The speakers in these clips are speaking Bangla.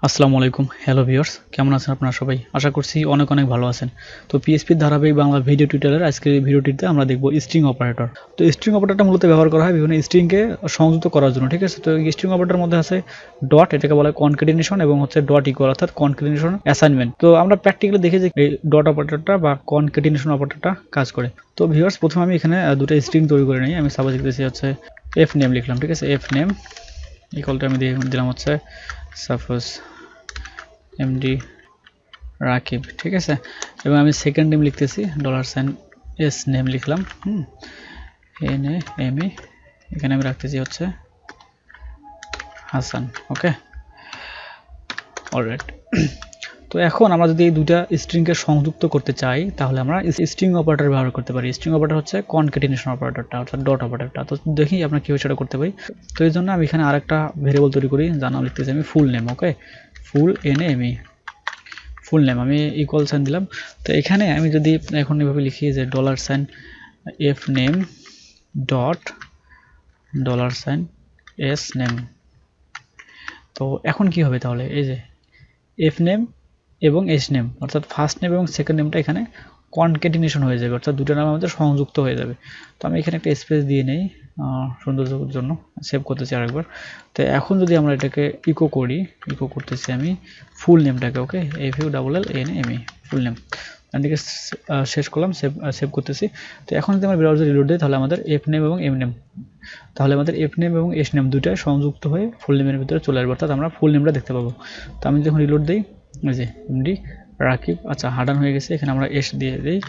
আসসালামু আলাইকুম, হ্যালো ভিউয়ার্স, কেমন আছেন আপনারা সবাই? আশা করছি অনেক অনেক ভালো আছেন। তো পিএইচপির ধারাবাহিক বাংলা ভিডিও টিউটোরিয়ালের আজকের এই ভিডিওটিতে আমরা দেখব স্ট্রিং অপারেটর। তো স্ট্রিং অপারেটরটা মূলত ব্যবহার করা হয় বিভিন্ন স্ট্রিংকে সংযুক্ত করার জন্য, ঠিক আছে? তো এই স্ট্রিং অপারেটরের মধ্যে আছে ডট, এটাকে বলা হয় কনক্যাটিনেশন, এবং হচ্ছে ডট ইকুয়াল অর্থাৎ কনক্যাটিনেশন অ্যাসাইনমেন্ট। তো আমরা প্র্যাকটিক্যালি দেখি যে এই ডট অপারেটরটা বা কনক্যাটিনেশন অপারেটরটা কাজ করে। তো ভিউয়ার্স, প্রথমে আমি এখানে দুটো স্ট্রিং তৈরি করে নিই। আমি সাপোজ লিখতেছি হচ্ছে এফ নেম লিখলাম, ঠিক আছে? এফ নেম ইকুয়ালটা আমি দিলাম হচ্ছে সাপোজ এমডি রাকিব, ঠিক আছে? এবং আমি সেকেন্ড নেম লিখতেছি $এস নেম লিখলাম, এন এ এম ই, এখানে আমি রাখতেছি হচ্ছে হাসান। ওকে, অলরাইট। তো এখন আমরা যদি এই দুইটা স্ট্রিংকে সংযুক্ত করতে চাই তাহলে আমরা স্ট্রিং অপারেটর ব্যবহার করতে পারি। স্ট্রিং অপারেটর হচ্ছে কনক্যাটিনেশন অপারেটরটা অর্থাৎ ডট অপারেটরটা। তো দেখি আমরা কীভাবে সেটা করতে পারি। তো এই জন্য আমি এখানে আরেকটা ভেরিয়েবল তৈরি করি, যার নাম লিখতেছি আমি full name. Okay, full N M E, full name আমি ইকুয়াল সাইন দিলাম। তো এখানে আমি যদি এখন এভাবে লিখি যে $F name dot $S name, তো এখন কি হবে তাহলে? এই যে এফ নেম এবং এস নেম অর্থাৎ ফার্স্ট নেম এবং সেকেন্ড নেমটা এখানে কনক্যাটিনেশন হয়ে যাবে, অর্থাৎ দুটো নাম আমাদের সংযুক্ত হয়ে যাবে। তো আমি এখানে একটা স্পেস দিয়ে নেই সৌন্দর্যের জন্য, সেভ করতেছি আরেকবার। তো এখন যদি আমরা এটাকে ইকো করি, ইকো করতেছি আমি ফুল নেমটাকে। ওকে, FULLNAME ফুল নেম, এদিকে শেষ করলাম, সেভ করতেছি। তো এখন যদি আমরা ব্রাউজার রিলোড দিই তাহলে আমাদের এফ নেম এবং এম নেম, তাহলে আমাদের এফ নেম এবং এস নেম দুটাই সংযুক্ত হয়ে ফুল নেমের ভিতরে চলে আসবে, অর্থাৎ আমরা ফুল নেমটা দেখতে পাবো। তো আমি যখন রিলোড দিই, ওই যে এমডি রাকিব, আচ্ছা হাডান হয়ে গেছে, এখানে আমরা এস দিয়ে দিই,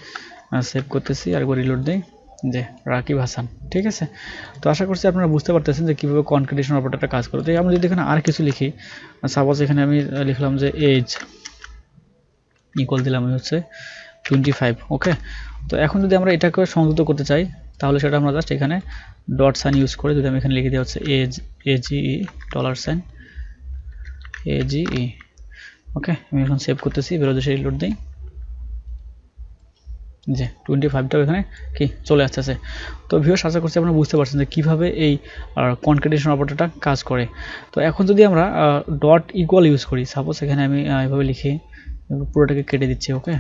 সেভ করতেছি, আরেকবার রিলোড দিই, যে রাকিব হাসান, ঠিক আছে? তো আশা করছি আপনারা বুঝতে পারতেছেন যে কীভাবে কনক্যাটিনেশন অপারেটরটা কাজ করে। তো আমরা যদি এখানে আর কিছু লিখি, সাপোজ এখানে আমি লিখলাম যে এজ ইকুয়াল দিলাম আমি হচ্ছে 25। ওকে, তো এখন যদি আমরা এটাকে সংযুক্ত করতে চাই তাহলে সেটা আমরা জাস্ট এখানে ডট সাইন ইউজ করে যদি আমি এখানে লিখে দিই হচ্ছে এজিই $এজিই। ওকে, আমি এখন সেভ করতেছি, বেরোতে সেই লোড দিই, যে 25টাও এখানে কি চলে আসতেছে। তো ভিউয়ার্স, আশা করছি আপনারা বুঝতে পারছেন যে কীভাবে এই কনক্যাটিনেশন অপারেটরটা কাজ করে। তো এখন যদি আমরা ডট ইকুয়াল ইউজ করি, সাপোজ এখানে আমি এভাবে লিখি, পুরোটাকে কেটে দিচ্ছি। ওকে,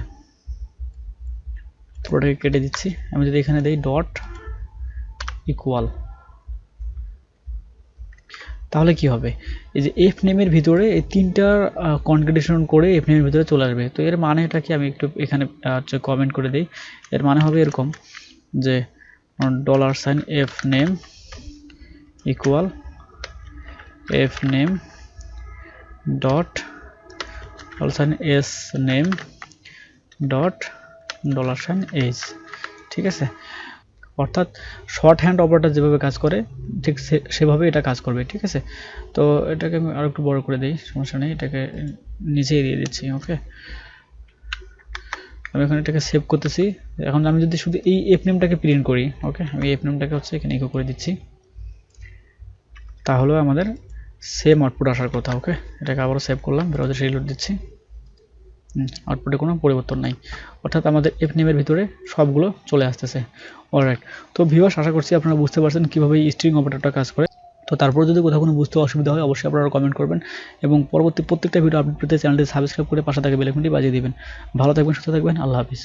পুরোটাকে কেটে দিচ্ছি, আমি যদি এখানে দিই ডট ইকুয়াল, তাহলে কি হবে? এই যে এফ নেমের ভিতরে এই তিনটার কনক্যাটিনেশন করে এফ নেমের ভিতরে চলে আসবে। তো এর মানেটা কি আমি একটু এখানে কমেন্ট করে দিই। এর মানে হবে এরকম যে $F name equal F name dot $S name dot $age, ঠিক আছে? অর্থাৎ শর্ট হ্যান্ড অপারেটর যেভাবে কাজ করে ঠিক সেভাবে এটা কাজ করবে, ঠিক আছে? তো এটাকে আমি আরো একটু বড় করে দিই, সমস্যা নেই, এটাকে নিচেই দিয়ে দিচ্ছি। ওকে, আমি এখন এটাকে সেভ করতেছি। এখন আমি যদি শুধু এই এফ নেমটাকে প্রিন্ট করি, ওকে, আমি এফ নেমটাকে হচ্ছে এখানে ইকো করে দিচ্ছি, তাহলে আমাদের সেম আউটপুট আসার কথা। ওকে, এটাকে আবারও সেভ করলাম, ব্রাউজার রিলোড দিচ্ছি, আউটপুটে কোনো পরিবর্তন নাই, অর্থাৎ আমাদের এফ নেমের ভিতরে সবগুলো চলে আসতেছে। অলরাইট। তো ভিউয়ার্স, আশা করছি আপনারা বুঝতে পারছেন কীভাবে এই স্ট্রিং অপারেটরটা কাজ করে। তো তারপর যদি কোথাও কোনো বুঝতে অসুবিধা হয় অবশ্যই আপনারা কমেন্ট করবেন, এবং পরবর্তী প্রত্যেকটা ভিডিও আপডেট পেতে চ্যানেলটি সাবস্ক্রাইব করে পাশে থাকা বেল আইকনটি বাজিয়ে দিবেন। ভালো থাকবেন, সুস্থ থাকবেন, আল্লাহ হাফিজ।